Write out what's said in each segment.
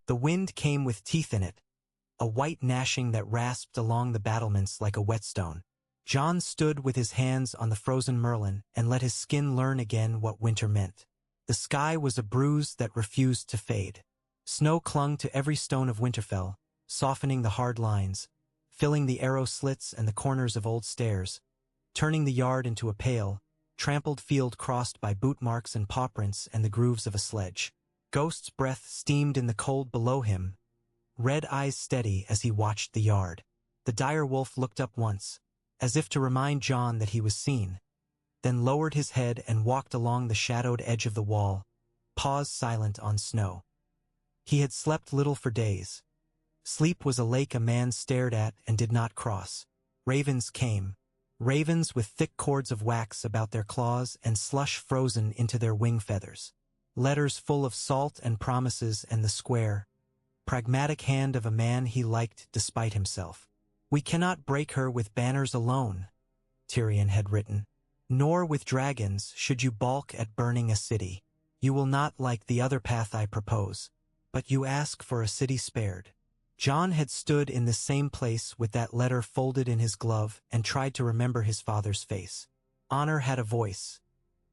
The wind came with teeth in it, a white gnashing that rasped along the battlements like a whetstone. Jon stood with his hands on the frozen Merlin and let his skin learn again what winter meant. The sky was a bruise that refused to fade. Snow clung to every stone of Winterfell, softening the hard lines, filling the arrow slits and the corners of old stairs, turning the yard into a pale, trampled field crossed by boot marks and paw prints and the grooves of a sledge. Ghost's breath steamed in the cold below him, red eyes steady as he watched the yard. The dire wolf looked up once, as if to remind Jon that he was seen, then lowered his head and walked along the shadowed edge of the wall, paws silent on snow. He had slept little for days. Sleep was a lake a man stared at and did not cross. Ravens came, ravens with thick cords of wax about their claws and slush frozen into their wing feathers. Letters full of salt and promises and the square, pragmatic hand of a man he liked despite himself. "We cannot break her with banners alone," Tyrion had written. "Nor with dragons should you balk at burning a city. You will not like the other path I propose, but you ask for a city spared." Jon had stood in the same place with that letter folded in his glove and tried to remember his father's face. Honor had a voice.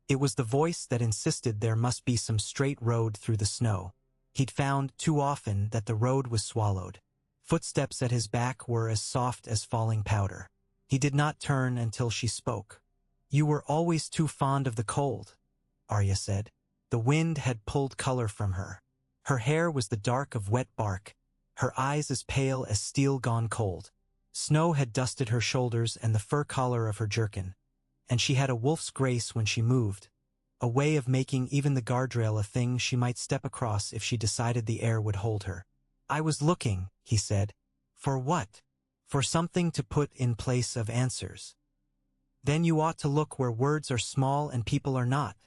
It was the voice that insisted there must be some straight road through the snow. He'd found too often that the road was swallowed. Footsteps at his back were as soft as falling powder. He did not turn until she spoke. "You were always too fond of the cold," Arya said. The wind had pulled color from her. Her hair was the dark of wet bark, her eyes as pale as steel gone cold. Snow had dusted her shoulders and the fur collar of her jerkin, and she had a wolf's grace when she moved, a way of making even the guardrail a thing she might step across if she decided the air would hold her. "I was looking," he said. "For what?" "For something to put in place of answers." "Then you ought to look where words are small and people are not,"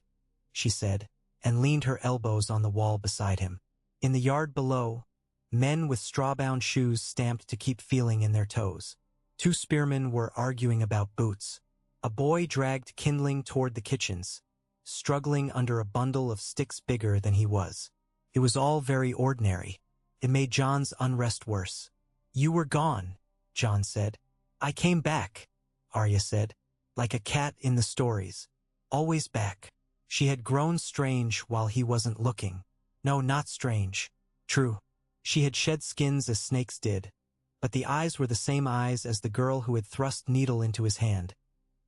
she said, and leaned her elbows on the wall beside him. In the yard below, men with straw-bound shoes stamped to keep feeling in their toes. Two spearmen were arguing about boots. A boy dragged kindling toward the kitchens, struggling under a bundle of sticks bigger than he was. It was all very ordinary. It made Jon's unrest worse. "You were gone," Jon said. "I came back," Arya said, "like a cat in the stories. Always back." She had grown strange while he wasn't looking. No, not strange. True. She had shed skins as snakes did, but the eyes were the same eyes as the girl who had thrust needle into his hand.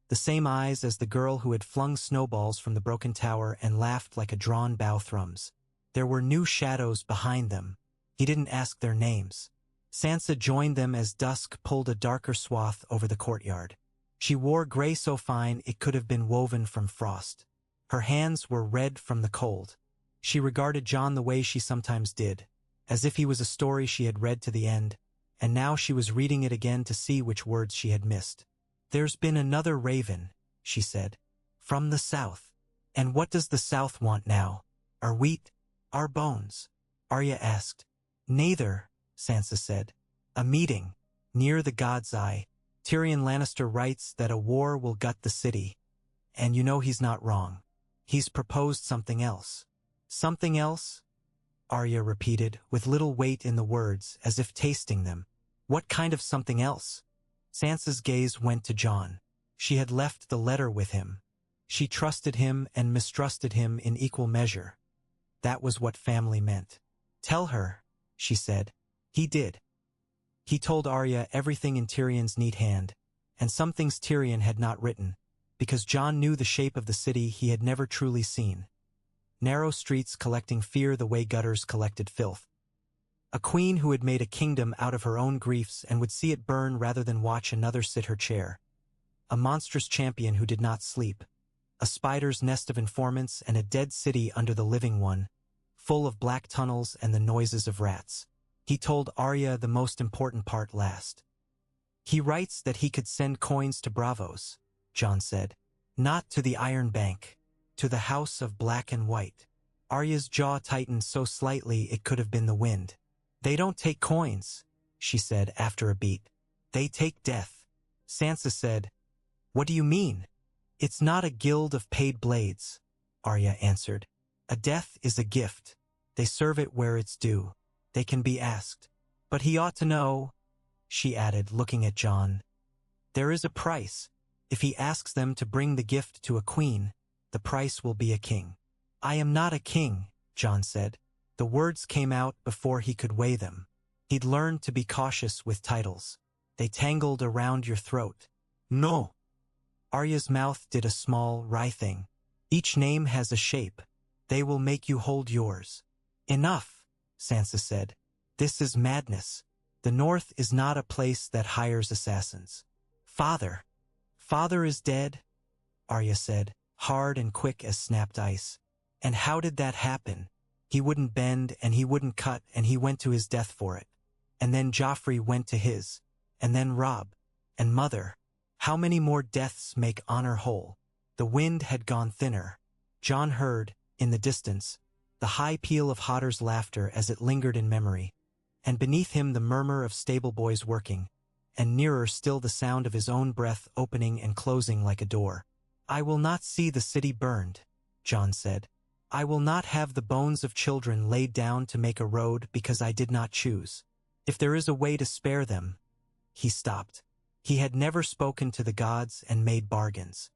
The same eyes as the girl who had flung snowballs from the broken tower and laughed like a drawn bow thrums. There were new shadows behind them. He didn't ask their names. Sansa joined them as dusk pulled a darker swath over the courtyard. She wore gray so fine it could have been woven from frost. Her hands were red from the cold. She regarded Jon the way she sometimes did, as if he was a story she had read to the end, and now she was reading it again to see which words she had missed. "There's been another raven," she said, "from the south." "And what does the south want now? Our wheat? Our bones?" Arya asked. "Neither," Sansa said. "A meeting, near the God's Eye. Tyrion Lannister writes that a war will gut the city. And you know he's not wrong. He's proposed something else." "Something else?" Arya repeated, with little weight in the words, as if tasting them. "What kind of something else?" Sansa's gaze went to Jon. She had left the letter with him. She trusted him and mistrusted him in equal measure. That was what family meant. "Tell her," she said. He did. He told Arya everything in Tyrion's neat hand, and some things Tyrion had not written, because Jon knew the shape of the city he had never truly seen. Narrow streets collecting fear the way gutters collected filth. A queen who had made a kingdom out of her own griefs and would see it burn rather than watch another sit her chair. A monstrous champion who did not sleep. A spider's nest of informants and a dead city under the living one, full of black tunnels and the noises of rats. He told Arya the most important part last. "He writes that he could send coins to Bravos," Jon said. "Not to the Iron Bank. To the House of Black and White." Arya's jaw tightened so slightly it could have been the wind. "They don't take coins," she said after a beat. "They take death." Sansa said, "What do you mean?" "It's not a guild of paid blades," Arya answered. "A death is a gift. They serve it where it's due. they can be asked. But he ought to know, she added, looking at Jon. There is a price. If he asks them to bring the gift to a queen, the price will be a king. I am not a king, Jon said. The words came out before he could weigh them. He'd learned to be cautious with titles. They tangled around your throat. No. Arya's mouth did a small, wry thing. Each name has a shape. They will make you hold yours. Enough, Sansa said. This is madness. The North is not a place that hires assassins. Father. Father is dead, Arya said, hard and quick as snapped ice. And how did that happen? He wouldn't bend and he wouldn't cut and he went to his death for it. And then Joffrey went to his. And then Robb. And Mother. How many more deaths make honor whole? The wind had gone thinner. Jon heard, in the distance, the high peal of Hodder's laughter as it lingered in memory, and beneath him the murmur of stable boys working, and nearer still the sound of his own breath opening and closing like a door. I will not see the city burned, Jon said. I will not have the bones of children laid down to make a road because I did not choose. If there is a way to spare them. He stopped. He had never spoken to the gods and made bargains.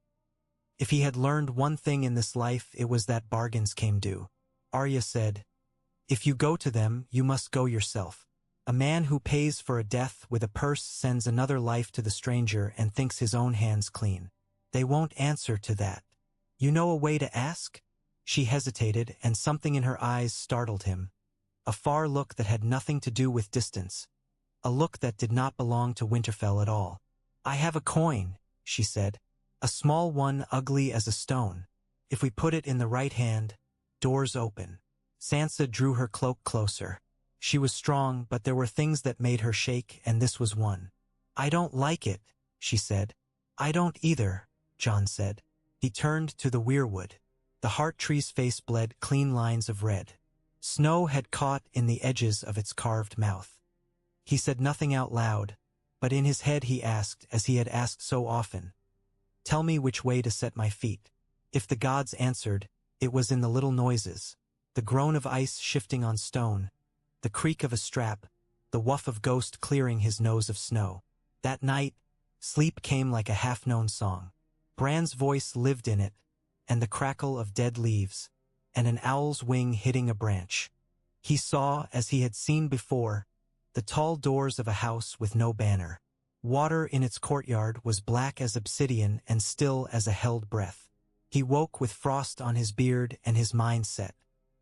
If he had learned one thing in this life, it was that bargains came due. Arya said, if you go to them, you must go yourself. A man who pays for a death with a purse sends another life to the stranger and thinks his own hands clean. They won't answer to that. You know a way to ask? She hesitated, and something in her eyes startled him. A far look that had nothing to do with distance. A look that did not belong to Winterfell at all. I have a coin, she said. A small one ugly as a stone. If we put it in the right hand, doors open. Sansa drew her cloak closer. She was strong, but there were things that made her shake, and this was one. I don't like it, she said. I don't either, Jon said. He turned to the weirwood. The heart tree's face bled clean lines of red. Snow had caught in the edges of its carved mouth. He said nothing out loud, but in his head he asked, as he had asked so often, tell me which way to set my feet. If the gods answered, it was in the little noises, the groan of ice shifting on stone, the creak of a strap, the woof of ghost clearing his nose of snow. That night, sleep came like a half-known song. Bran's voice lived in it, and the crackle of dead leaves, and an owl's wing hitting a branch. He saw, as he had seen before, the tall doors of a house with no banner. Water in its courtyard was black as obsidian and still as a held breath. He woke with frost on his beard and his mind set.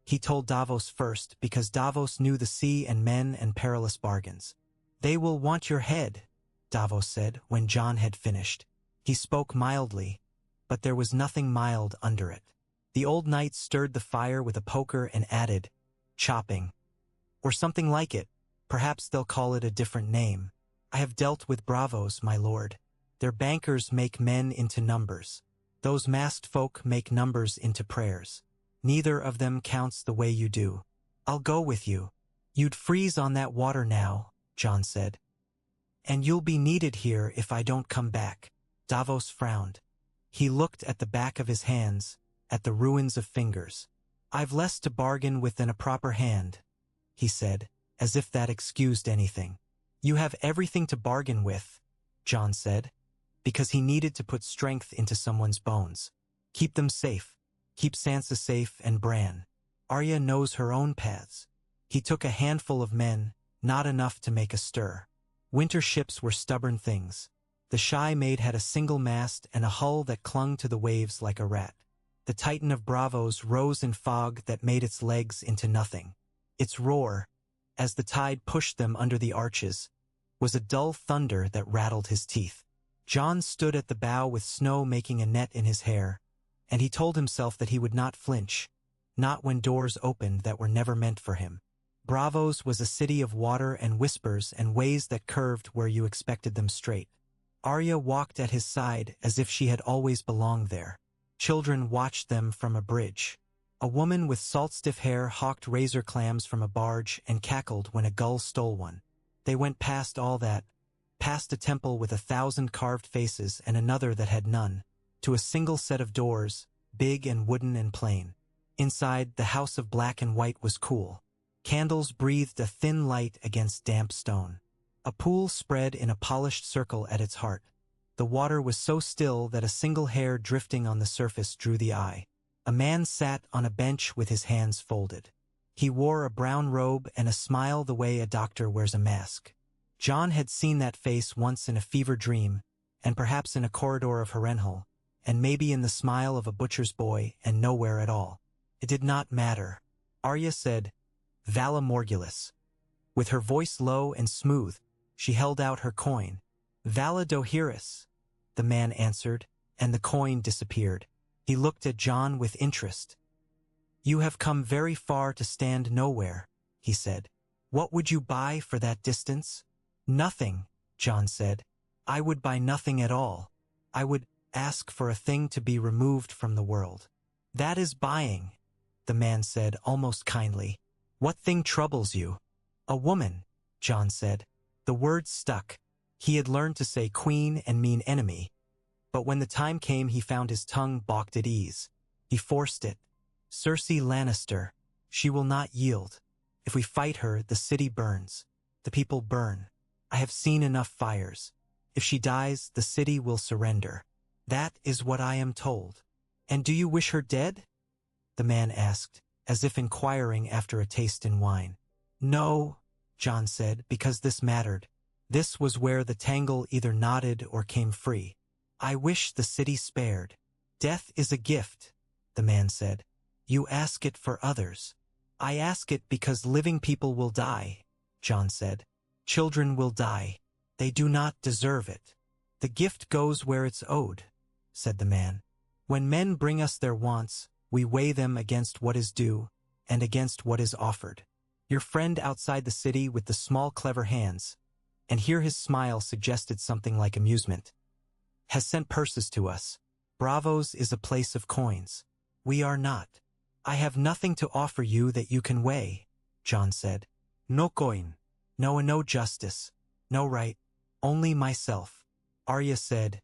He told Davos first because Davos knew the sea and men and perilous bargains. They will want your head, Davos said when Jon had finished. He spoke mildly, but there was nothing mild under it. The old knight stirred the fire with a poker and added, chopping. Or something like it. Perhaps they'll call it a different name. I have dealt with bravos, my lord. Their bankers make men into numbers. Those masked folk make numbers into prayers. Neither of them counts the way you do. I'll go with you. You'd freeze on that water now, Jon said. And you'll be needed here if I don't come back. Davos frowned. He looked at the back of his hands, at the ruins of fingers. I've less to bargain with than a proper hand, he said, as if that excused anything. You have everything to bargain with, Jon said, because he needed to put strength into someone's bones. Keep them safe. Keep Sansa safe and Bran. Arya knows her own paths. He took a handful of men, not enough to make a stir. Winter ships were stubborn things. The Shy Maid had a single mast and a hull that clung to the waves like a rat. The Titan of Bravos rose in fog that made its legs into nothing. Its roar, as the tide pushed them under the arches, was a dull thunder that rattled his teeth. Jon stood at the bow with snow making a net in his hair, and he told himself that he would not flinch, not when doors opened that were never meant for him. Bravos was a city of water and whispers and ways that curved where you expected them straight. Arya walked at his side as if she had always belonged there. Children watched them from a bridge. A woman with salt-stiff hair hawked razor clams from a barge and cackled when a gull stole one. They went past all that, past a temple with 1,000 carved faces and another that had none, to a single set of doors, big and wooden and plain. Inside, the house of black and white was cool. Candles breathed a thin light against damp stone. A pool spread in a polished circle at its heart. The water was so still that a single hair drifting on the surface drew the eye. A man sat on a bench with his hands folded. He wore a brown robe and a smile the way a doctor wears a mask. Jon had seen that face once in a fever dream, and perhaps in a corridor of Harrenhal, and maybe in the smile of a butcher's boy, and nowhere at all. It did not matter. Arya said, "Vala Morgulis." With her voice low and smooth, she held out her coin. "Vala Dohiris," the man answered, and the coin disappeared. He looked at Jon with interest. "You have come very far to stand nowhere," he said. "What would you buy for that distance?" "Nothing," Jon said. "I would buy nothing at all. I would ask for a thing to be removed from the world." "That is buying," the man said almost kindly. "What thing troubles you?" "A woman," Jon said. The words stuck. He had learned to say queen and mean enemy. But when the time came, he found his tongue balked at ease. He forced it. "Cersei Lannister. She will not yield. If we fight her, the city burns. The people burn. I have seen enough fires. If she dies, the city will surrender. That is what I am told." "And do you wish her dead?" the man asked, as if inquiring after a taste in wine. "No," Jon said, because this mattered. This was where the tangle either nodded or came free. "I wish the city spared." "Death is a gift," the man said. "You ask it for others." "I ask it because living people will die," Jon said. "Children will die. They do not deserve it." "The gift goes where it's owed," said the man. "When men bring us their wants, we weigh them against what is due and against what is offered. Your friend outside the city with the small clever hands," and here his smile suggested something like amusement, "has sent purses to us. Bravos is a place of coins. We are not." "I have nothing to offer you that you can weigh," Jon said. "No coin. No justice. No right. Only myself." Arya said,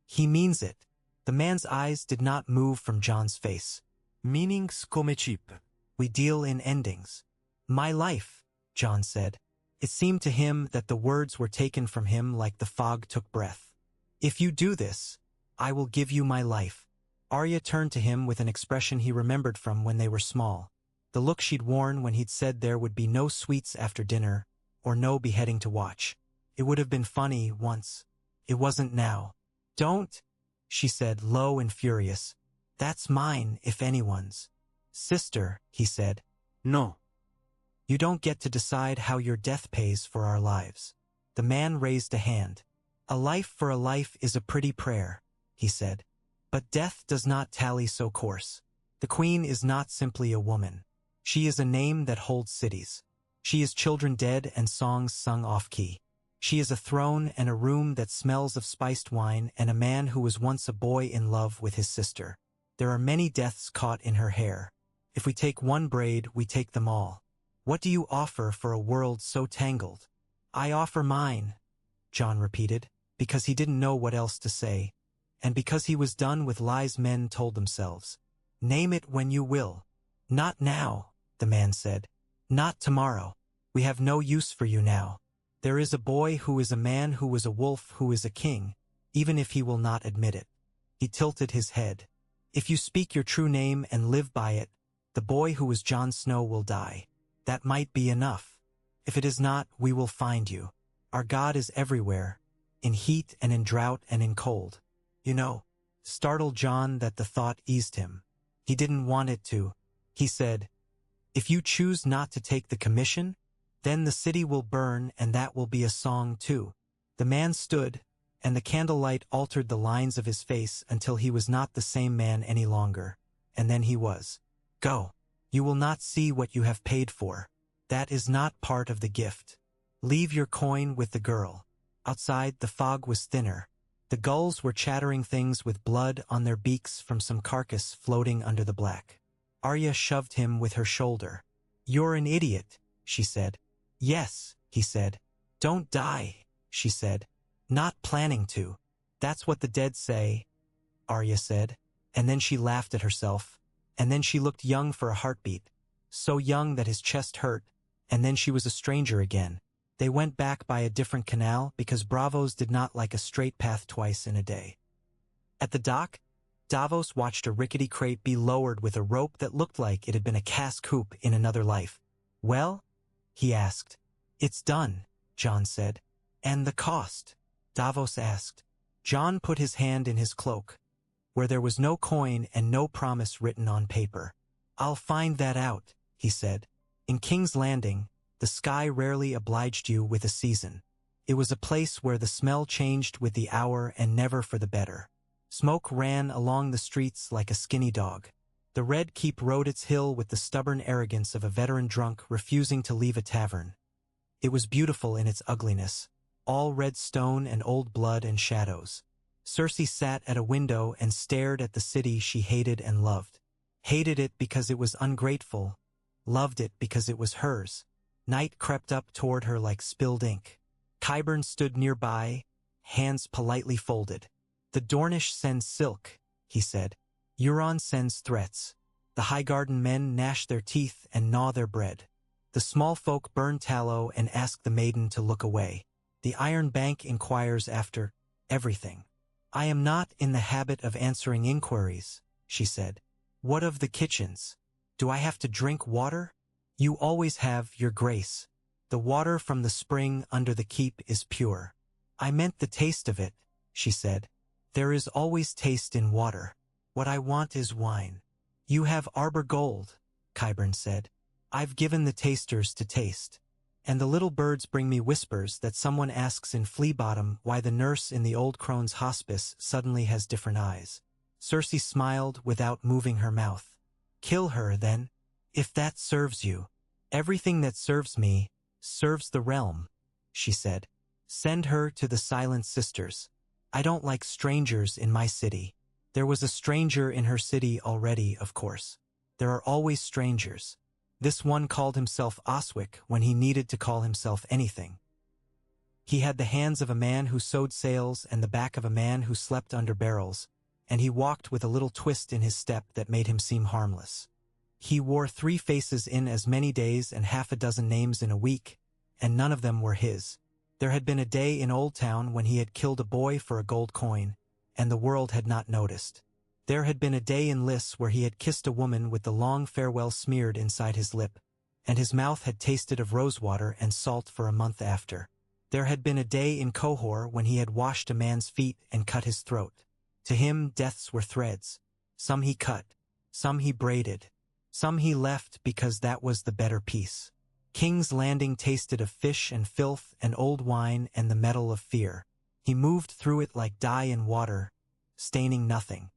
"He means it." The man's eyes did not move from Jon's face. "Meanings come cheap. We deal in endings." "My life," Jon said. It seemed to him that the words were taken from him like the fog took breath. "If you do this, I will give you my life." Arya turned to him with an expression he remembered from when they were small. The look she'd worn when he'd said there would be no sweets after dinner, or no beheading to watch. It would have been funny once. It wasn't now. "Don't," she said, low and furious. "That's mine, if anyone's." "Sister," he said. "No. You don't get to decide how your death pays for our lives." The man raised a hand. "A life for a life is a pretty prayer," he said. "But death does not tally so coarse. The queen is not simply a woman. She is a name that holds cities. She is children dead and songs sung off-key. She is a throne and a room that smells of spiced wine and a man who was once a boy in love with his sister. There are many deaths caught in her hair. If we take one braid, we take them all. What do you offer for a world so tangled?" "I offer mine," Jon repeated, because he didn't know what else to say, and because he was done with lies men told themselves. "Name it when you will." "Not now," the man said. "Not tomorrow. We have no use for you now. There is a boy who is a man who is a wolf who is a king, even if he will not admit it." He tilted his head. "If you speak your true name and live by it, the boy who was Jon Snow will die. That might be enough. If it is not, we will find you. Our God is everywhere, in heat and in drought and in cold. You know." Startled Jon that the thought eased him. He didn't want it to. He said, "If you choose not to take the commission, then the city will burn and that will be a song too." The man stood, and the candlelight altered the lines of his face until he was not the same man any longer, and then he was. "Go. You will not see what you have paid for. That is not part of the gift. Leave your coin with the girl." Outside, the fog was thinner. The gulls were chattering things with blood on their beaks from some carcass floating under the black. Arya shoved him with her shoulder. "You're an idiot," she said. "Yes," he said. "Don't die," she said. "Not planning to. That's what the dead say," Arya said, and then she laughed at herself, and then she looked young for a heartbeat, so young that his chest hurt, and then she was a stranger again. They went back by a different canal because Bravos did not like a straight path twice in a day. At the dock, Davos watched a rickety crate be lowered with a rope that looked like it had been a cask hoop in another life. "Well?" he asked. "It's done," Jon said. "And the cost?" Davos asked. Jon put his hand in his cloak, where there was no coin and no promise written on paper. "I'll find that out," he said. "In King's Landing, the sky rarely obliged you with a season. It was a place where the smell changed with the hour and never for the better. Smoke ran along the streets like a skinny dog. The Red Keep rode its hill with the stubborn arrogance of a veteran drunk refusing to leave a tavern. It was beautiful in its ugliness, all red stone and old blood and shadows. Cersei sat at a window and stared at the city she hated and loved. Hated it because it was ungrateful, loved it because it was hers. Night crept up toward her like spilled ink. Qyburn stood nearby, hands politely folded. "The Dornish sends silk," he said. "Euron sends threats. The Highgarden men gnash their teeth and gnaw their bread. The small folk burn tallow and ask the maiden to look away. The Iron Bank inquires after everything." "I am not in the habit of answering inquiries," she said. "What of the kitchens? Do I have to drink water?" "You always have, Your Grace. The water from the spring under the keep is pure." "I meant the taste of it," she said. "There is always taste in water. What I want is wine." "You have Arbor Gold," Qyburn said. "I've given the tasters to taste. And the little birds bring me whispers that someone asks in Flea Bottom why the nurse in the old crone's hospice suddenly has different eyes." Cersei smiled without moving her mouth. "Kill her, then, if that serves you." "Everything that serves me serves the realm," she said. "Send her to the Silent Sisters. I don't like strangers in my city." There was a stranger in her city already, of course. There are always strangers. This one called himself Oswick when he needed to call himself anything. He had the hands of a man who sewed sails and the back of a man who slept under barrels, and he walked with a little twist in his step that made him seem harmless. He wore 3 faces in as many days and half a dozen names in a week, and none of them were his. There had been a day in Old Town when he had killed a boy for a gold coin, and the world had not noticed. There had been a day in Lys where he had kissed a woman with the long farewell smeared inside his lip, and his mouth had tasted of rosewater and salt for a month after. There had been a day in Qohor when he had washed a man's feet and cut his throat. To him, deaths were threads. Some he cut, some he braided, some he left because that was the better piece. King's Landing tasted of fish and filth and old wine and the metal of fear. He moved through it like dye in water, staining nothing.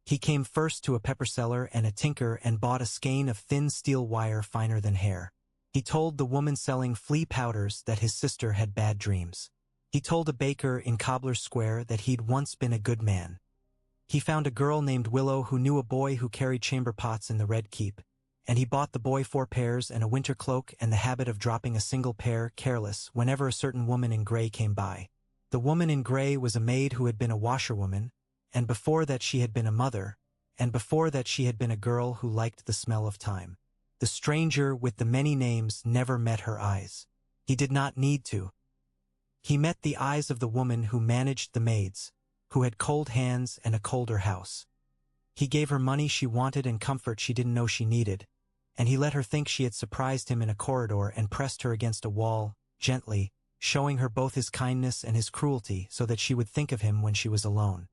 He came first to a pepper seller and a tinker and bought a skein of thin steel wire finer than hair. He told the woman selling flea powders that his sister had bad dreams. He told a baker in Cobbler's Square that he'd once been a good man. He found a girl named Willow who knew a boy who carried chamber pots in the Red Keep, and he bought the boy 4 pairs and a winter cloak and the habit of dropping a single pair, careless, whenever a certain woman in gray came by. The woman in gray was a maid who had been a washerwoman, and before that she had been a mother, and before that she had been a girl who liked the smell of thyme. The stranger with the many names never met her eyes. He did not need to. He met the eyes of the woman who managed the maids, who had cold hands and a colder house. He gave her money she wanted and comfort she didn't know she needed, and he let her think she had surprised him in a corridor and pressed her against a wall, gently, showing her both his kindness and his cruelty so that she would think of him when she was alone.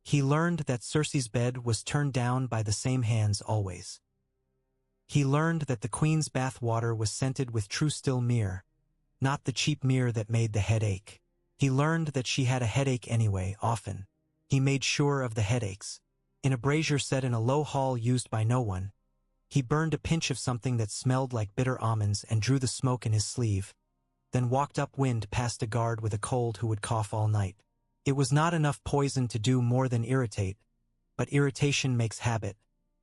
He learned that Cersei's bed was turned down by the same hands always. He learned that the Queen's bath water was scented with true still myrrh, not the cheap myrrh that made the head ache. He learned that she had a headache anyway, often. He made sure of the headaches. In a brazier set in a low hall used by no one, he burned a pinch of something that smelled like bitter almonds and drew the smoke in his sleeve, then walked upwind past a guard with a cold who would cough all night. It was not enough poison to do more than irritate, but irritation makes habit,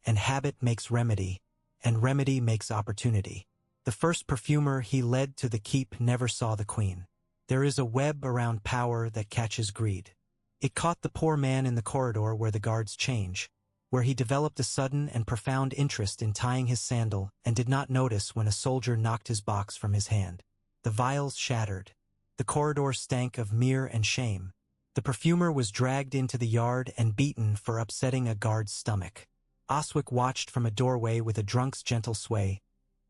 and habit makes remedy, and remedy makes opportunity. The first perfumer he led to the keep never saw the Queen. There is a web around power that catches greed. It caught the poor man in the corridor where the guards change. where he developed a sudden and profound interest in tying his sandal and did not notice when a soldier knocked his box from his hand. The vials shattered. The corridor stank of myrrh and shame. The perfumer was dragged into the yard and beaten for upsetting a guard's stomach. Oswick watched from a doorway with a drunk's gentle sway,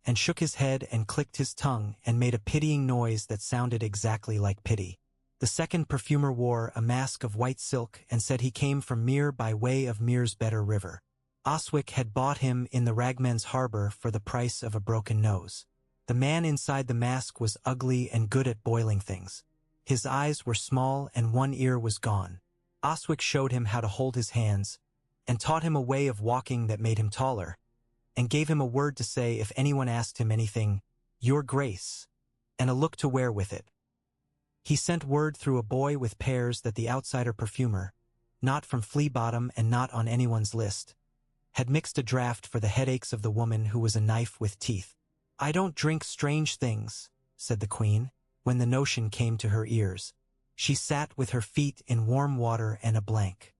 and shook his head and clicked his tongue and made a pitying noise that sounded exactly like pity. The second perfumer wore a mask of white silk and said he came from Myr by way of Myr's better river. Oswick had bought him in the Ragmen's harbor for the price of a broken nose. The man inside the mask was ugly and good at boiling things. His eyes were small and one ear was gone. Oswick showed him how to hold his hands, and taught him a way of walking that made him taller, and gave him a word to say if anyone asked him anything, "Your Grace," and a look to wear with it. He sent word through a boy with pears that the outsider perfumer, not from Flea Bottom and not on anyone's list, had mixed a draught for the headaches of the woman who was a knife with teeth. "I don't drink strange things," said the queen, when the notion came to her ears. She sat with her feet in warm water and a blanket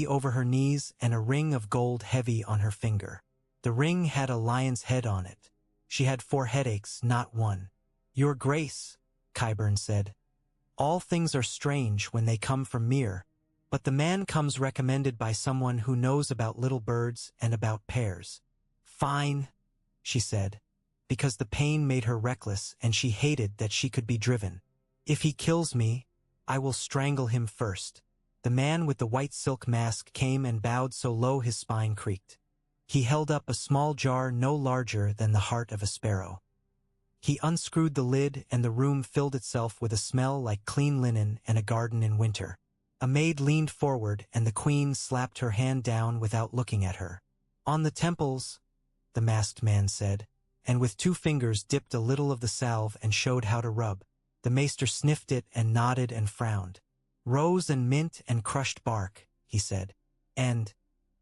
over her knees and a ring of gold heavy on her finger. The ring had a lion's head on it. She had 4 headaches, not one. "Your Grace," Qyburn said, "all things are strange when they come from Myr, but the man comes recommended by someone who knows about little birds and about pears." "Fine," she said, because the pain made her reckless and she hated that she could be driven. "If he kills me, I will strangle him first." The man with the white silk mask came and bowed so low his spine creaked. He held up a small jar no larger than the heart of a sparrow. He unscrewed the lid and the room filled itself with a smell like clean linen and a garden in winter. A maid leaned forward and the queen slapped her hand down without looking at her. "On the temples," the masked man said, and with 2 fingers dipped a little of the salve and showed how to rub. The maester sniffed it and nodded and frowned. "Rose and mint and crushed bark," he said. "And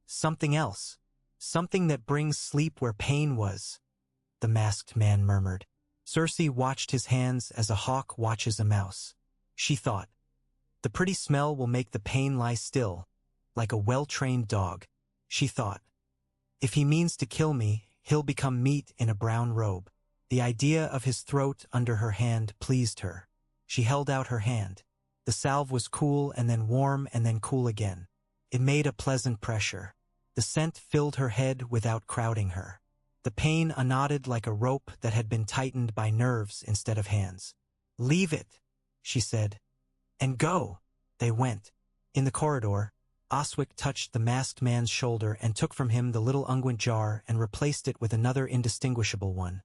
something else. Something that brings sleep where pain was," the masked man murmured. Cersei watched his hands as a hawk watches a mouse. She thought, "The pretty smell will make the pain lie still, like a well-trained dog." She thought, "If he means to kill me, he'll become meat in a brown robe." The idea of his throat under her hand pleased her. She held out her hand. The salve was cool and then warm and then cool again. It made a pleasant pressure. The scent filled her head without crowding her. The pain unknotted like a rope that had been tightened by nerves instead of hands. "Leave it," she said. "And go." They went. In the corridor, Oswick touched the masked man's shoulder and took from him the little unguent jar and replaced it with another indistinguishable one.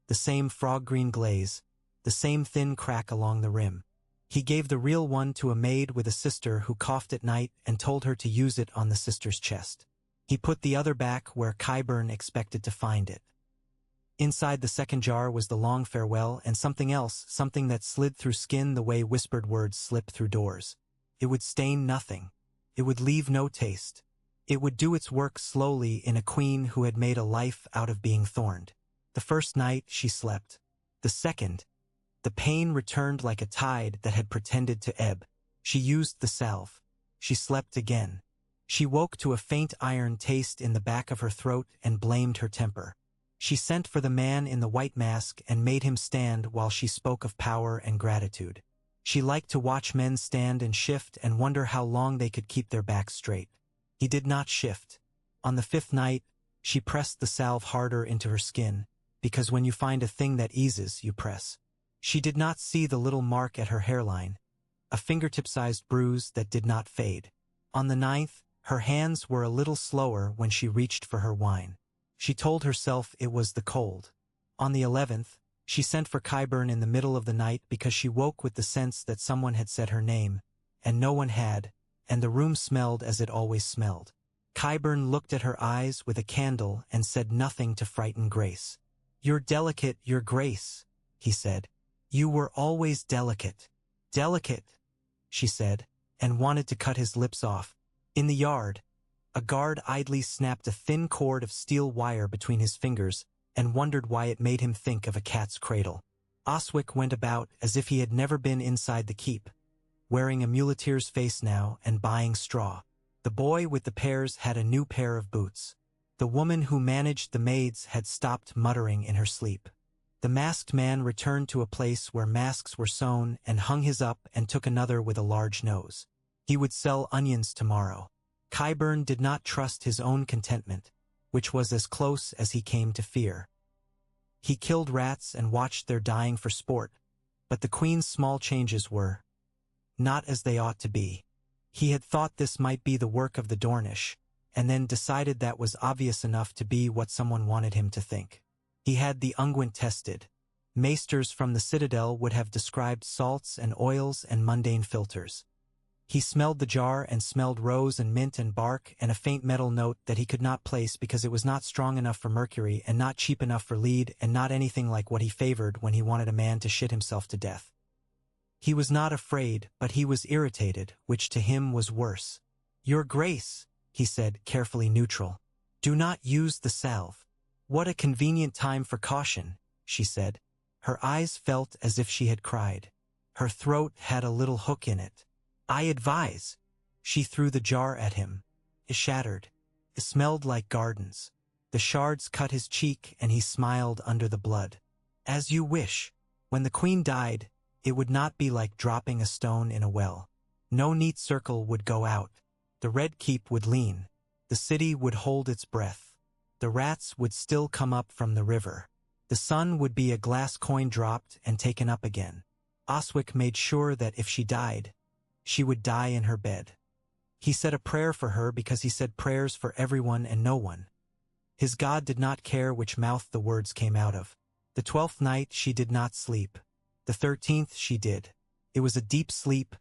The same frog-green glaze, the same thin crack along the rim. He gave the real one to a maid with a sister who coughed at night and told her to use it on the sister's chest. He put the other back where Qyburn expected to find it. Inside the second jar was the long farewell and something else, something that slid through skin the way whispered words slip through doors. It would stain nothing. It would leave no taste. It would do its work slowly in a queen who had made a life out of being thorned. The first night she slept. The second, the pain returned like a tide that had pretended to ebb. She used the salve. She slept again. She woke to a faint iron taste in the back of her throat and blamed her temper. She sent for the man in the white mask and made him stand while she spoke of power and gratitude. She liked to watch men stand and shift and wonder how long they could keep their backs straight. He did not shift. On the 5th night, she pressed the salve harder into her skin, because when you find a thing that eases, you press. She did not see the little mark at her hairline, a fingertip-sized bruise that did not fade. On the 9th, her hands were a little slower when she reached for her wine. She told herself it was the cold. On the 11th, she sent for Qyburn in the middle of the night because she woke with the sense that someone had said her name, and no one had, and the room smelled as it always smelled. Qyburn looked at her eyes with a candle and said nothing to frighten Grace. "You're delicate, Your Grace," he said. "You were always delicate." "Delicate," she said, and wanted to cut his lips off. In the yard, a guard idly snapped a thin cord of steel wire between his fingers and wondered why it made him think of a cat's cradle. Oswick went about as if he had never been inside the keep, wearing a muleteer's face now and buying straw. The boy with the pears had a new pair of boots. The woman who managed the maids had stopped muttering in her sleep. The masked man returned to a place where masks were sewn and hung his up and took another with a large nose. He would sell onions tomorrow. Qyburn did not trust his own contentment, which was as close as he came to fear. He killed rats and watched their dying for sport, but the queen's small changes were not as they ought to be. He had thought this might be the work of the Dornish, and then decided that was obvious enough to be what someone wanted him to think. He had the unguent tested. Maesters from the Citadel would have described salts and oils and mundane filters. He smelled the jar and smelled rose and mint and bark and a faint metal note that he could not place because it was not strong enough for mercury and not cheap enough for lead and not anything like what he favored when he wanted a man to shit himself to death. He was not afraid, but he was irritated, which to him was worse. "Your Grace," he said, carefully neutral. "Do not use the salve." "What a convenient time for caution," she said. Her eyes felt as if she had cried. Her throat had a little hook in it. "I advise." She threw the jar at him. It shattered. It smelled like gardens. The shards cut his cheek and he smiled under the blood. "As you wish. When the queen died, it would not be like dropping a stone in a well. No neat circle would go out. The Red Keep would lean. The city would hold its breath. The rats would still come up from the river. The sun would be a glass coin dropped and taken up again. Oswick made sure that if she died, she would die in her bed. He said a prayer for her because he said prayers for everyone and no one. His God did not care which mouth the words came out of. The 12th night she did not sleep. The 13th she did. It was a deep sleep,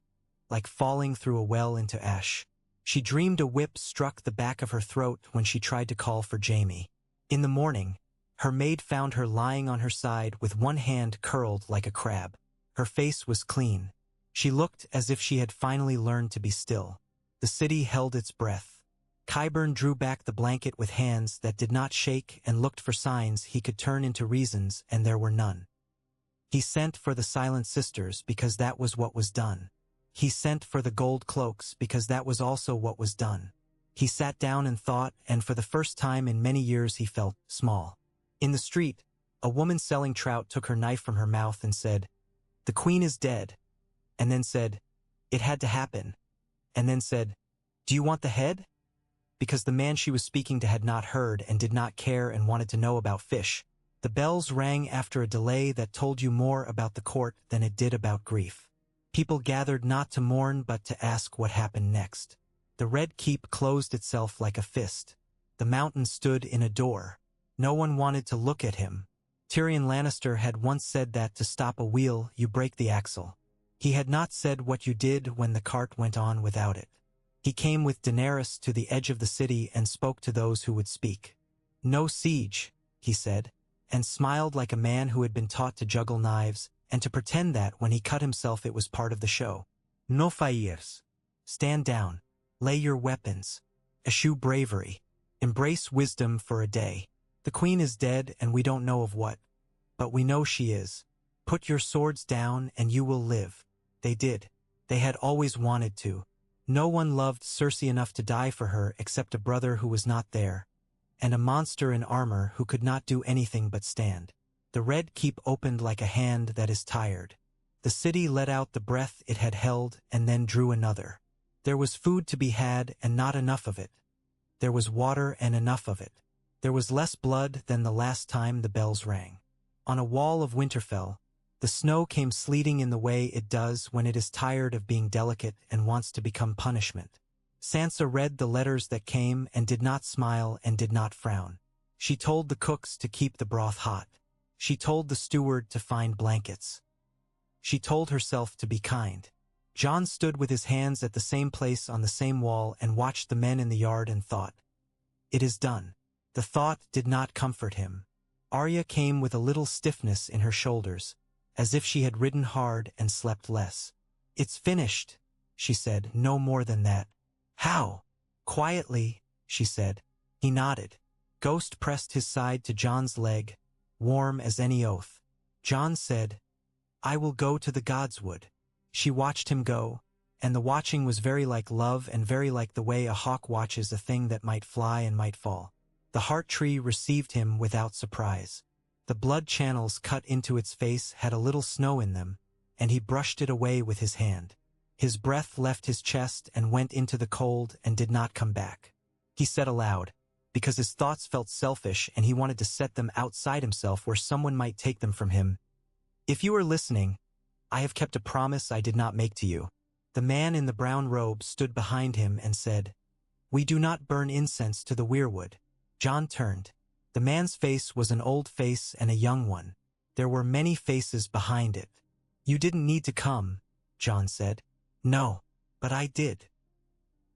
like falling through a well into ash. She dreamed a whip struck the back of her throat when she tried to call for Jaime. In the morning, her maid found her lying on her side with one hand curled like a crab. Her face was clean. She looked as if she had finally learned to be still. The city held its breath. Qyburn drew back the blanket with hands that did not shake and looked for signs he could turn into reasons, and there were none. He sent for the Silent Sisters because that was what was done. He sent for the gold cloaks because that was also what was done. He sat down and thought, and for the first time in many years he felt small. In the street, a woman selling trout took her knife from her mouth and said, "The queen is dead," and then said, "It had to happen," and then said, "Do you want the head?" Because the man she was speaking to had not heard and did not care and wanted to know about fish. The bells rang after a delay that told you more about the court than it did about grief. People gathered not to mourn but to ask what happened next. The Red Keep closed itself like a fist. The mountain stood in a door. No one wanted to look at him. Tyrion Lannister had once said that to stop a wheel, you break the axle. He had not said what you did when the cart went on without it. He came with Daenerys to the edge of the city and spoke to those who would speak. "No siege," he said, and smiled like a man who had been taught to juggle knives and to pretend that when he cut himself it was part of the show. "No fires. Stand down. Lay your weapons. Eschew bravery. Embrace wisdom for a day. The queen is dead and we don't know of what, but we know she is. Put your swords down and you will live." They did. They had always wanted to. No one loved Cersei enough to die for her except a brother who was not there, and a monster in armor who could not do anything but stand. The Red Keep opened like a hand that is tired. The city let out the breath it had held and then drew another. There was food to be had and not enough of it. There was water and enough of it. There was less blood than the last time the bells rang. On a wall of Winterfell, the snow came sleeting in the way it does when it is tired of being delicate and wants to become punishment. Sansa read the letters that came and did not smile and did not frown. She told the cooks to keep the broth hot. She told the steward to find blankets. She told herself to be kind. Jon stood with his hands at the same place on the same wall and watched the men in the yard and thought, "It is done." The thought did not comfort him. Arya came with a little stiffness in her shoulders, as if she had ridden hard and slept less. "It's finished," she said, "no more than that." "How?" "Quietly," she said. He nodded. Ghost pressed his side to Jon's leg, warm as any oath. Jon said, "I will go to the Godswood." She watched him go, and the watching was very like love and very like the way a hawk watches a thing that might fly and might fall. The heart tree received him without surprise. The blood channels cut into its face had a little snow in them, and he brushed it away with his hand. His breath left his chest and went into the cold and did not come back. He said aloud, because his thoughts felt selfish and he wanted to set them outside himself where someone might take them from him. If you are listening, I have kept a promise I did not make to you. The man in the brown robe stood behind him and said, "We do not burn incense to the weirwood." Jon turned. The man's face was an old face and a young one. There were many faces behind it. "You didn't need to come," Jon said. "No, but I did."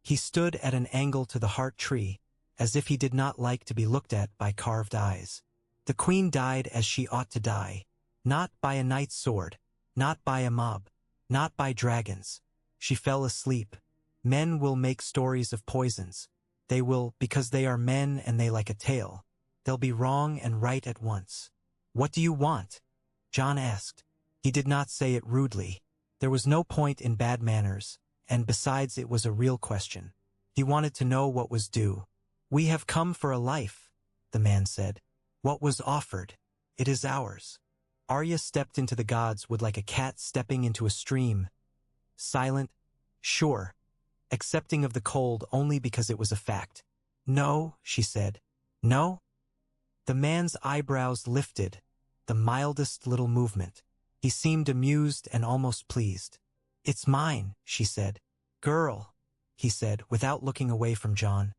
He stood at an angle to the heart tree, as if he did not like to be looked at by carved eyes. The queen died as she ought to die, not by a knight's sword, not by a mob, not by dragons. She fell asleep. Men will make stories of poisons. They will, because they are men and they like a tale. They'll be wrong and right at once. "What do you want?" Jon asked. He did not say it rudely. There was no point in bad manners, and besides it was a real question. He wanted to know what was due. "We have come for a life," the man said. "What was offered? It is ours." Arya stepped into the gods wood like a cat stepping into a stream. Silent, sure, accepting of the cold only because it was a fact. "No," she said. "No?" The man's eyebrows lifted, the mildest little movement. He seemed amused and almost pleased. "It's mine," she said. "Girl," he said, without looking away from Jon.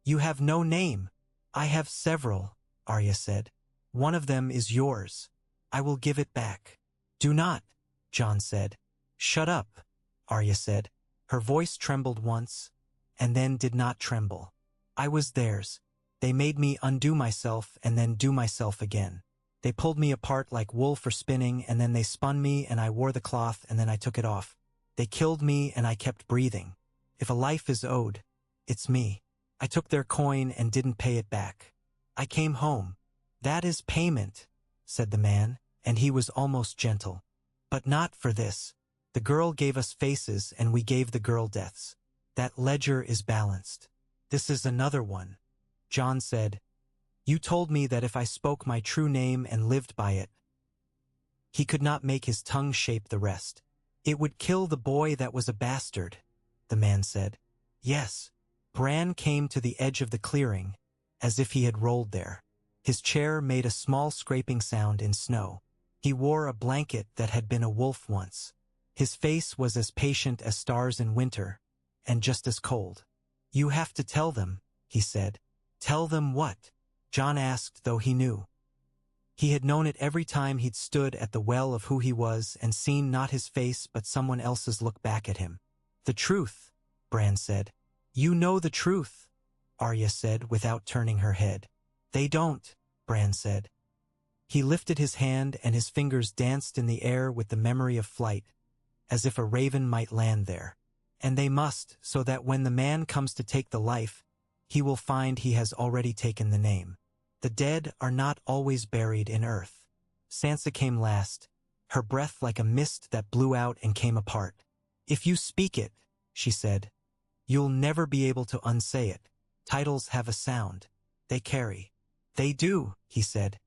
"You have no name." "I have several," Arya said. "One of them is yours. I will give it back." "Do not," Jon said. "Shut up," Arya said. Her voice trembled once, and then did not tremble. "I was theirs. They made me undo myself and then do myself again. They pulled me apart like wool for spinning, and then they spun me and I wore the cloth and then I took it off. They killed me and I kept breathing. If a life is owed, it's me. I took their coin and didn't pay it back. I came home. That is payment," said the man, and he was almost gentle. "But not for this. The girl gave us faces and we gave the girl deaths. That ledger is balanced. This is another one." Jon said, "You told me that if I spoke my true name and lived by it." He could not make his tongue shape the rest. "It would kill the boy that was a bastard," the man said. "Yes." Bran came to the edge of the clearing, as if he had rolled there. His chair made a small scraping sound in snow. He wore a blanket that had been a wolf once. His face was as patient as stars in winter, and just as cold. "You have to tell them," he said. "Tell them what?" Jon asked, though he knew. He had known it every time he'd stood at the well of who he was and seen not his face but someone else's look back at him. "The truth," Bran said. "You know the truth," Arya said without turning her head. "They don't," Bran said. He lifted his hand and his fingers danced in the air with the memory of flight, as if a raven might land there. "And they must, so that when the man comes to take the life, he will find he has already taken the name. The dead are not always buried in earth." Sansa came last, her breath like a mist that blew out and came apart. "If you speak it," she said, "you'll never be able to unsay it. Titles have a sound. They carry." "They do," he said.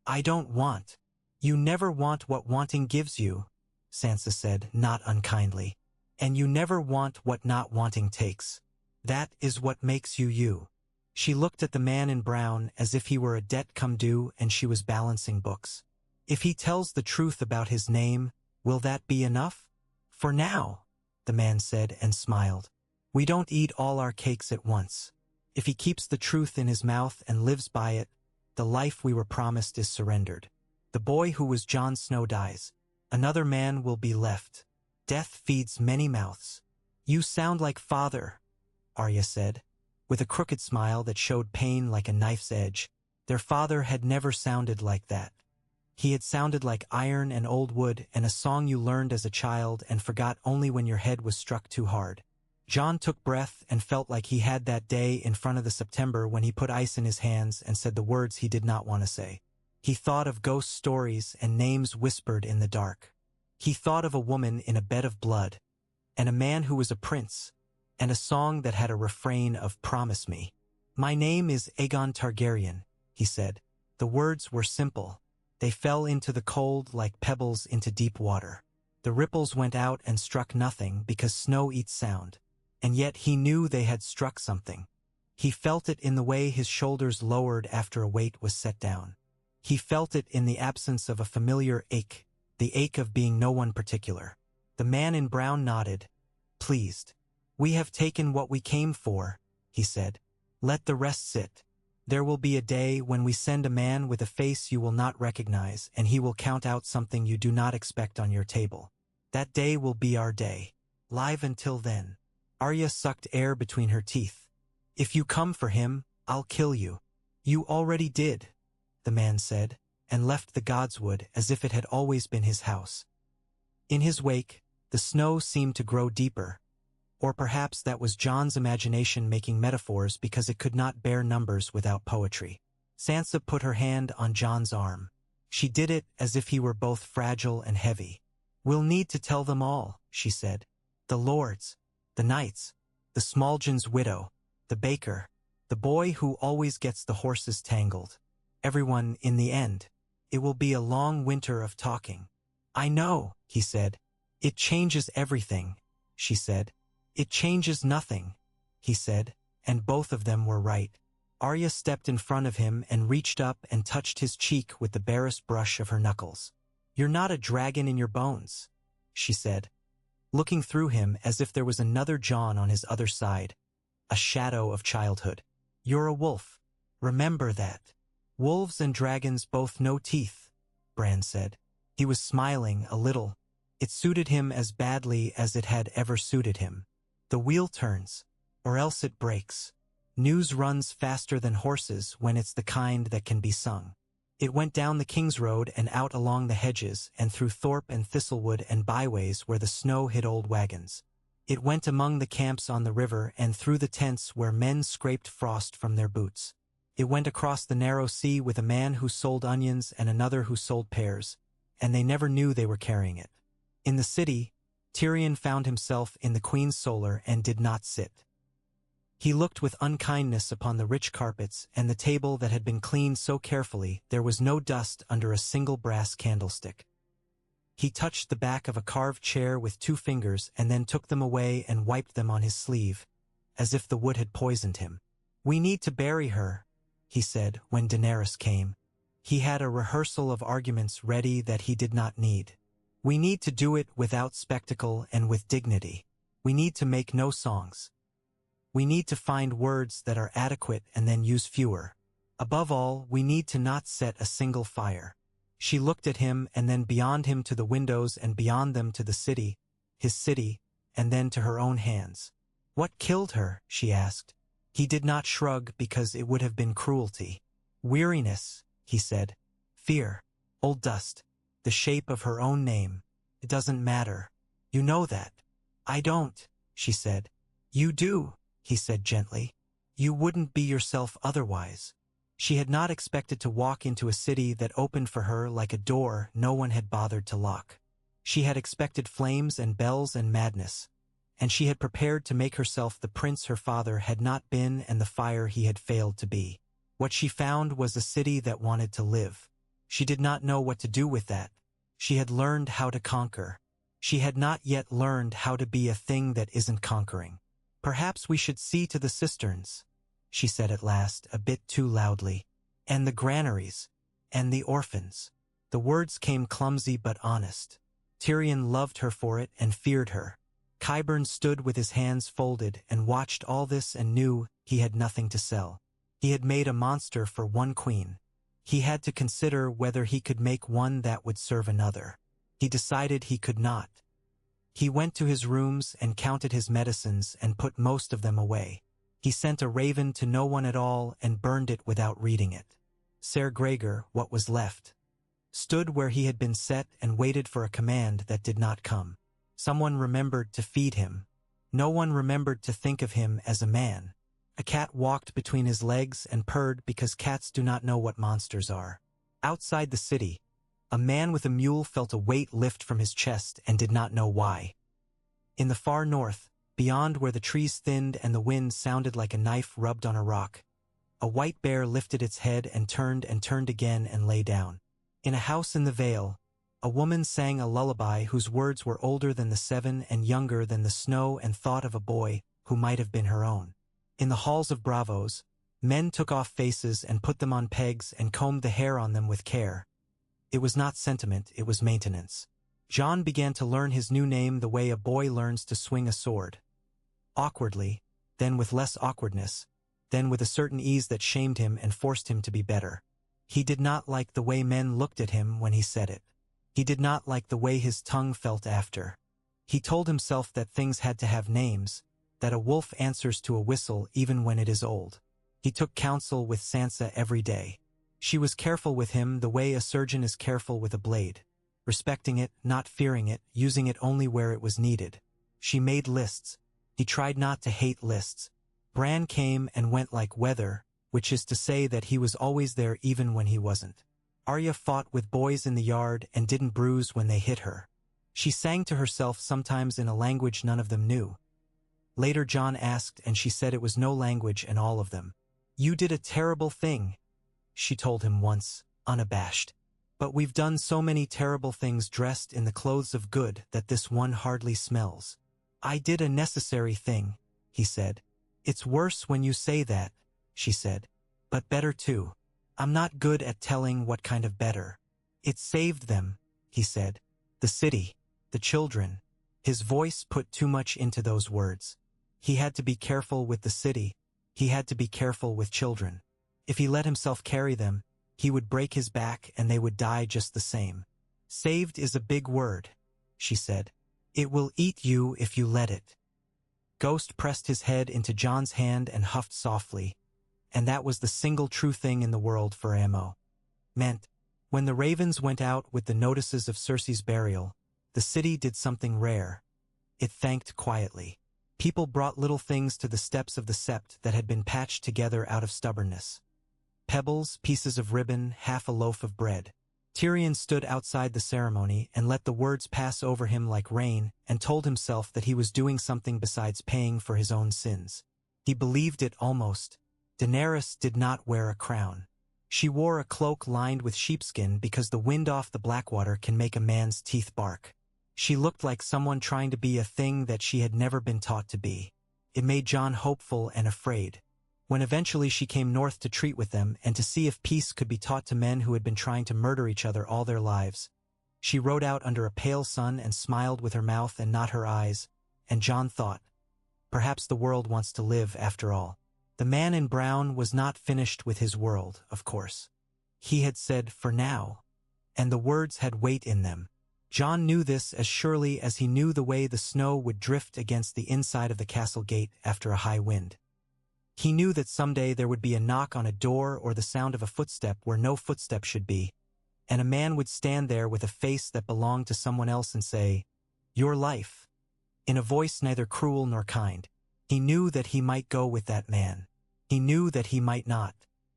"I don't want." "You never want what wanting gives you," Sansa said, not unkindly. "And you never want what not wanting takes. That is what makes you you." She looked at the man in brown as if he were a debt come due and she was balancing books. "If he tells the truth about his name, will that be enough?" "For now," the man said and smiled. "We don't eat all our cakes at once. If he keeps the truth in his mouth and lives by it, the life we were promised is surrendered. The boy who was Jon Snow dies. Another man will be left. Death feeds many mouths." "You sound like father," Arya said, with a crooked smile that showed pain like a knife's edge. Their father had never sounded like that. He had sounded like iron and old wood and a song you learned as a child and forgot only when your head was struck too hard. Jon took breath and felt like he had that day in front of the September when he put ice in his hands and said the words he did not want to say. He thought of ghost stories and names whispered in the dark. He thought of a woman in a bed of blood, and a man who was a prince, and a song that had a refrain of "Promise me." "My name is Aegon Targaryen," he said. The words were simple. They fell into the cold like pebbles into deep water. The ripples went out and struck nothing because snow eats sound. And yet he knew they had struck something. He felt it in the way his shoulders lowered after a weight was set down. He felt it in the absence of a familiar ache, the ache of being no one particular. The man in brown nodded, pleased. "We have taken what we came for," he said. "Let the rest sit. There will be a day when we send a man with a face you will not recognize, and he will count out something you do not expect on your table. That day will be our day. Live until then." Arya sucked air between her teeth. "If you come for him, I'll kill you." "You already did," the man said, and left the Godswood as if it had always been his house. In his wake, the snow seemed to grow deeper. Or perhaps that was Jon's imagination making metaphors because it could not bear numbers without poetry. Sansa put her hand on Jon's arm. She did it as if he were both fragile and heavy. "We'll need to tell them all," she said. "The lords, the knights, the Smaljin's widow, the baker, the boy who always gets the horses tangled. Everyone in the end. It will be a long winter of talking." "I know," he said. "It changes everything," she said. "It changes nothing," he said, and both of them were right. Arya stepped in front of him and reached up and touched his cheek with the barest brush of her knuckles. "You're not a dragon in your bones," she said, looking through him as if there was another Jon on his other side, a shadow of childhood. "You're a wolf. Remember that." "Wolves and dragons both know teeth," Bran said. He was smiling a little. It suited him as badly as it had ever suited him. "The wheel turns, or else it breaks. News runs faster than horses when it's the kind that can be sung." It went down the King's Road and out along the hedges and through Thorpe and Thistlewood and byways where the snow hid old wagons. It went among the camps on the river and through the tents where men scraped frost from their boots. It went across the narrow sea with a man who sold onions and another who sold pears, and they never knew they were carrying it. In the city, Tyrion found himself in the Queen's solar and did not sit. He looked with unkindness upon the rich carpets and the table that had been cleaned so carefully there was no dust under a single brass candlestick. He touched the back of a carved chair with 2 fingers and then took them away and wiped them on his sleeve, as if the wood had poisoned him. "We need to bury her," he said when Daenerys came. He had a rehearsal of arguments ready that he did not need. "We need to do it without spectacle and with dignity. We need to make no songs. We need to find words that are adequate and then use fewer. Above all, we need to not set a single fire." She looked at him and then beyond him to the windows and beyond them to the city, his city, and then to her own hands. "What killed her?" she asked. He did not shrug because it would have been cruelty. "Weariness," he said. "Fear. Old dust. The shape of her own name. It doesn't matter. You know that." "I don't," she said. "You do," he said gently. "You wouldn't be yourself otherwise." She had not expected to walk into a city that opened for her like a door no one had bothered to lock. She had expected flames and bells and madness, and she had prepared to make herself the prince her father had not been and the fire he had failed to be. What she found was a city that wanted to live. She did not know what to do with that. She had learned how to conquer. She had not yet learned how to be a thing that isn't conquering. "Perhaps we should see to the cisterns," she said at last, a bit too loudly. "And the granaries. And the orphans." The words came clumsy but honest. Tyrion loved her for it and feared her. Qyburn stood with his hands folded and watched all this and knew he had nothing to sell. He had made a monster for one queen. He had to consider whether he could make one that would serve another. He decided he could not. He went to his rooms and counted his medicines and put most of them away. He sent a raven to no one at all and burned it without reading it. Ser Gregor, what was left, stood where he had been set and waited for a command that did not come. Someone remembered to feed him. No one remembered to think of him as a man. A cat walked between his legs and purred because cats do not know what monsters are. Outside the city, a man with a mule felt a weight lift from his chest and did not know why. In the far north, beyond where the trees thinned and the wind sounded like a knife rubbed on a rock, a white bear lifted its head and turned again and lay down. In a house in the vale, a woman sang a lullaby whose words were older than the seven and younger than the snow and thought of a boy who might have been her own. In the halls of bravos, men took off faces and put them on pegs and combed the hair on them with care. It was not sentiment, it was maintenance. Jon began to learn his new name the way a boy learns to swing a sword. Awkwardly, then with less awkwardness, then with a certain ease that shamed him and forced him to be better. He did not like the way men looked at him when he said it. He did not like the way his tongue felt after. He told himself that things had to have names, that a wolf answers to a whistle even when it is old. He took counsel with Sansa every day. She was careful with him the way a surgeon is careful with a blade, respecting it, not fearing it, using it only where it was needed. She made lists. He tried not to hate lists. Bran came and went like weather, which is to say that he was always there even when he wasn't. Arya fought with boys in the yard and didn't bruise when they hit her. She sang to herself sometimes in a language none of them knew. Later Jon asked and she said it was no language and all of them. "You did a terrible thing," she told him once, unabashed. "But we've done so many terrible things dressed in the clothes of good that this one hardly smells." "I did a necessary thing," he said. "It's worse when you say that," she said. "But better too. I'm not good at telling what kind of better." "It saved them," he said. "The city, the children." His voice put too much into those words. He had to be careful with the city. He had to be careful with children. If he let himself carry them, he would break his back and they would die just the same. "Saved is a big word," she said. "It will eat you if you let it." Ghost pressed his head into Jon's hand and huffed softly, and that was the single true thing in the world for Ammo. Meant, when the ravens went out with the notices of Cersei's burial, the city did something rare. It thanked quietly. People brought little things to the steps of the sept that had been patched together out of stubbornness. Pebbles, pieces of ribbon, half a loaf of bread. Tyrion stood outside the ceremony and let the words pass over him like rain and told himself that he was doing something besides paying for his own sins. He believed it almost. Daenerys did not wear a crown. She wore a cloak lined with sheepskin because the wind off the Blackwater can make a man's teeth bark. She looked like someone trying to be a thing that she had never been taught to be. It made Jon hopeful and afraid. When eventually she came north to treat with them and to see if peace could be taught to men who had been trying to murder each other all their lives, she rode out under a pale sun and smiled with her mouth and not her eyes, and Jon thought, perhaps the world wants to live after all. The man in brown was not finished with his world, of course. He had said, for now, and the words had weight in them. Jon knew this as surely as he knew the way the snow would drift against the inside of the castle gate after a high wind. He knew that someday there would be a knock on a door or the sound of a footstep where no footstep should be, and a man would stand there with a face that belonged to someone else and say, "Your life," in a voice neither cruel nor kind. He knew that he might go with that man. He knew that he might not.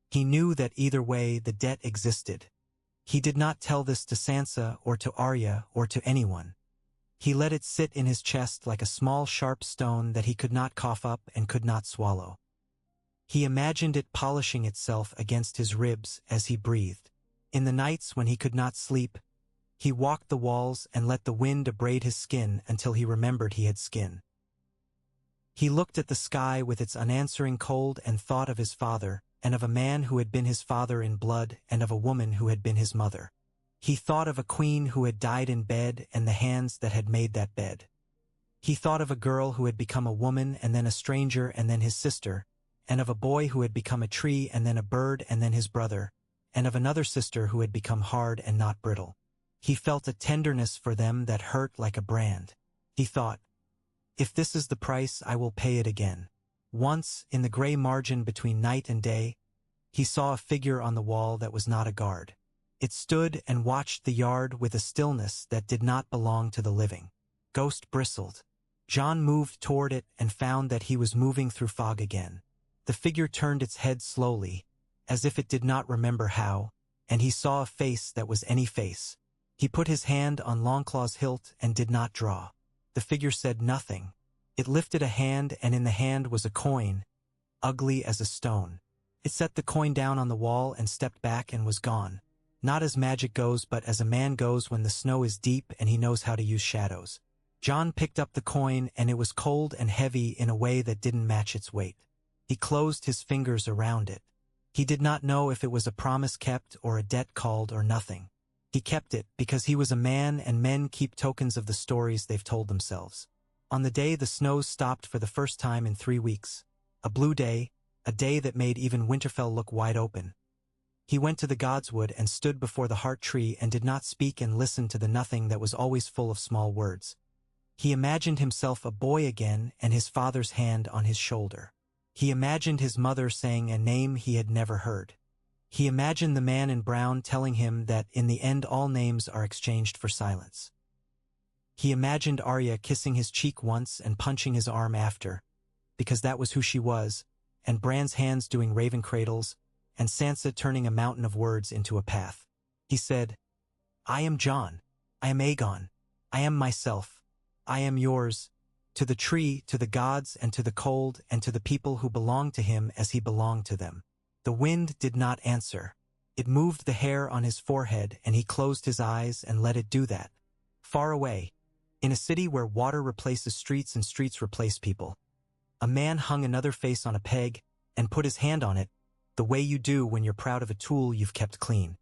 He knew that either way the debt existed. He did not tell this to Sansa or to Arya or to anyone. He let it sit in his chest like a small sharp stone that he could not cough up and could not swallow. He imagined it polishing itself against his ribs as he breathed. In the nights when he could not sleep, he walked the walls and let the wind abrade his skin until he remembered he had skin. He looked at the sky with its unanswering cold and thought of his father, and of a man who had been his father in blood and of a woman who had been his mother. He thought of a queen who had died in bed and the hands that had made that bed. He thought of a girl who had become a woman and then a stranger and then his sister, and of a boy who had become a tree and then a bird and then his brother, and of another sister who had become hard and not brittle. He felt a tenderness for them that hurt like a brand. He thought, if this is the price, I will pay it again. Once, in the gray margin between night and day, he saw a figure on the wall that was not a guard. It stood and watched the yard with a stillness that did not belong to the living. Ghost bristled. Jon moved toward it and found that he was moving through fog again. The figure turned its head slowly, as if it did not remember how, and he saw a face that was any face. He put his hand on Longclaw's hilt and did not draw. The figure said nothing. It lifted a hand, and in the hand was a coin, ugly as a stone. It set the coin down on the wall and stepped back and was gone. Not as magic goes, but as a man goes when the snow is deep and he knows how to use shadows. Jon picked up the coin, and it was cold and heavy in a way that didn't match its weight. He closed his fingers around it. He did not know if it was a promise kept or a debt called or nothing. He kept it because he was a man, and men keep tokens of the stories they've told themselves. On the day the snows stopped for the first time in 3 weeks, a blue day, a day that made even Winterfell look wide open, he went to the Godswood and stood before the heart tree and did not speak and listened to the nothing that was always full of small words. He imagined himself a boy again and his father's hand on his shoulder. He imagined his mother saying a name he had never heard. He imagined the man in brown telling him that in the end all names are exchanged for silence. He imagined Arya kissing his cheek once and punching his arm after, because that was who she was, and Bran's hands doing raven cradles, and Sansa turning a mountain of words into a path. He said, "I am Jon. I am Aegon. I am myself. I am yours, to the tree, to the gods, and to the cold, and to the people who belong to him as he belonged to them." The wind did not answer. It moved the hair on his forehead, and he closed his eyes and let it do that. Far away, in a city where water replaces streets and streets replace people, a man hung another face on a peg and put his hand on it, the way you do when you're proud of a tool you've kept clean.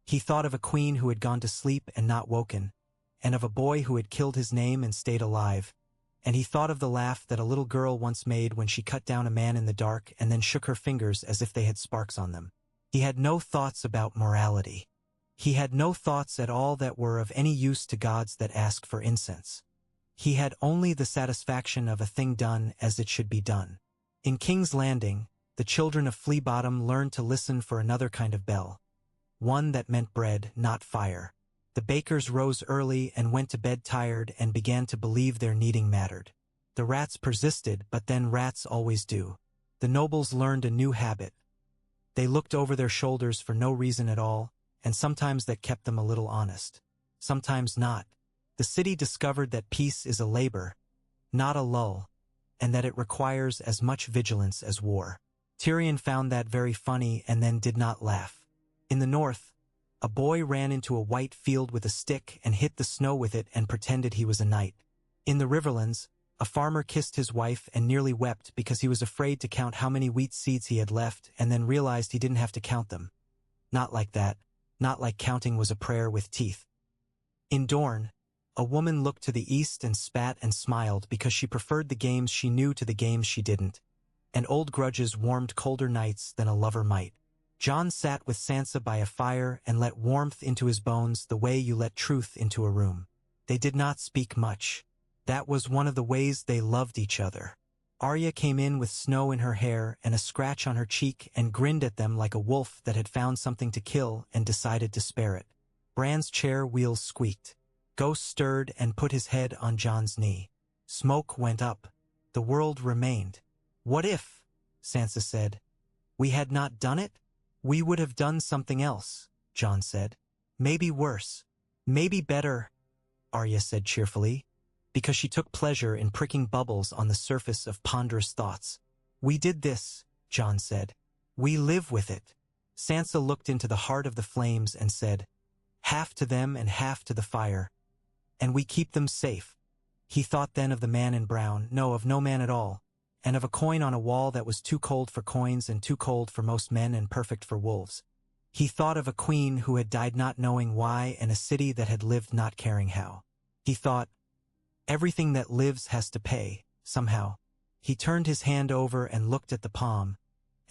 He thought of a queen who had gone to sleep and not woken, and of a boy who had killed his name and stayed alive, and he thought of the laugh that a little girl once made when she cut down a man in the dark and then shook her fingers as if they had sparks on them. He had no thoughts about morality. He had no thoughts at all that were of any use to gods that ask for incense. He had only the satisfaction of a thing done as it should be done. In King's Landing, the children of Flea Bottom learned to listen for another kind of bell, one that meant bread, not fire. The bakers rose early and went to bed tired and began to believe their kneading mattered. The rats persisted, but then rats always do. The nobles learned a new habit. They looked over their shoulders for no reason at all, and sometimes that kept them a little honest. Sometimes not. The city discovered that peace is a labor, not a lull, and that it requires as much vigilance as war. Tyrion found that very funny and then did not laugh. In the north, a boy ran into a white field with a stick and hit the snow with it and pretended he was a knight. In the Riverlands, a farmer kissed his wife and nearly wept because he was afraid to count how many wheat seeds he had left and then realized he didn't have to count them. Not like that. Not like counting was a prayer with teeth. In Dorne, a woman looked to the east and spat and smiled because she preferred the games she knew to the games she didn't, and old grudges warmed colder nights than a lover might. Jon sat with Sansa by a fire and let warmth into his bones the way you let truth into a room. They did not speak much. That was one of the ways they loved each other. Arya came in with snow in her hair and a scratch on her cheek and grinned at them like a wolf that had found something to kill and decided to spare it. Bran's chair wheels squeaked. Ghost stirred and put his head on Jon's knee. Smoke went up. The world remained. "What if," Sansa said, "we had not done it? We would have done something else," Jon said. "Maybe worse. Maybe better," Arya said cheerfully, because she took pleasure in pricking bubbles on the surface of ponderous thoughts. "We did this," Jon said. "We live with it." Sansa looked into the heart of the flames and said, "Half to them and half to the fire. And we keep them safe." He thought then of the man in brown, no, of no man at all, and of a coin on a wall that was too cold for coins and too cold for most men and perfect for wolves. He thought of a queen who had died not knowing why and a city that had lived not caring how. He thought, everything that lives has to pay, somehow. He turned his hand over and looked at the palm,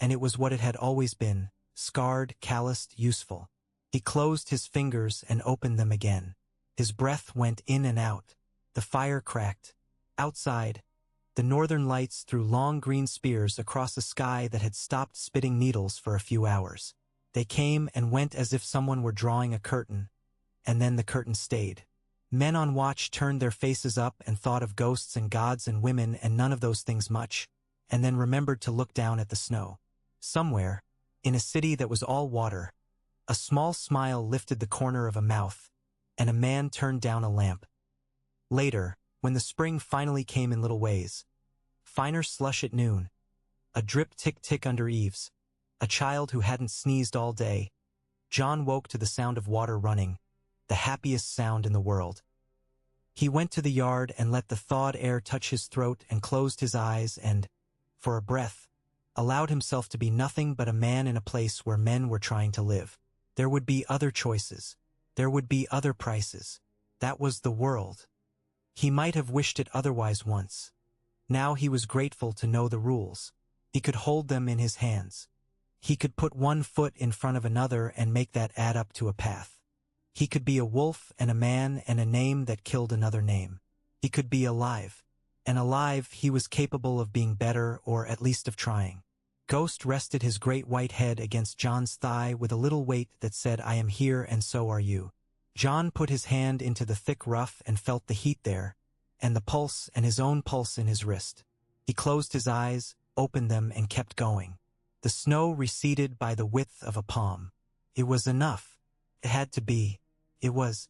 and it was what it had always been, scarred, calloused, useful. He closed his fingers and opened them again. His breath went in and out. The fire cracked. Outside, the northern lights threw long green spears across a sky that had stopped spitting needles for a few hours. They came and went as if someone were drawing a curtain, and then the curtain stayed. Men on watch turned their faces up and thought of ghosts and gods and women and none of those things much, and then remembered to look down at the snow. Somewhere, in a city that was all water, a small smile lifted the corner of a mouth, and a man turned down a lamp. Later, When the spring finally came in little ways. Finer slush at noon. A drip tick-tick under eaves. A child who hadn't sneezed all day. Jon woke to the sound of water running, the happiest sound in the world. He went to the yard and let the thawed air touch his throat and closed his eyes and, for a breath, allowed himself to be nothing but a man in a place where men were trying to live. There would be other choices. There would be other prices. That was the world. He might have wished it otherwise once. Now he was grateful to know the rules. He could hold them in his hands. He could put one foot in front of another and make that add up to a path. He could be a wolf and a man and a name that killed another name. He could be alive. And alive, he was capable of being better, or at least of trying. Ghost rested his great white head against Jon's thigh with a little weight that said, "I am here and so are you." Jon put his hand into the thick ruff and felt the heat there, and the pulse and his own pulse in his wrist. He closed his eyes, opened them, and kept going. The snow receded by the width of a palm. It was enough. It had to be. It was.